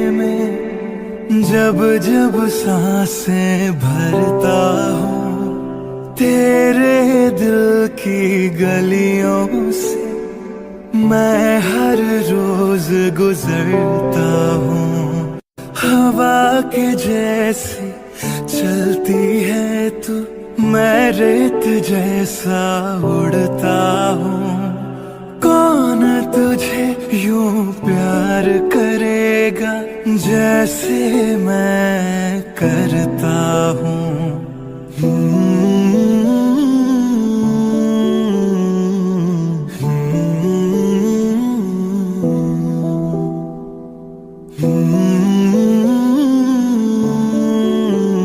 में जब जब सांसें भरता हूँ, तेरे दिल की गलियों से मैं हर रोज गुजरता हूँ। हवा के जैसी चलती है तू, मैं रेत जैसा उड़ता हूँ। कौन तुझे यूं प्यार करेगा जैसे मैं करता हूँ।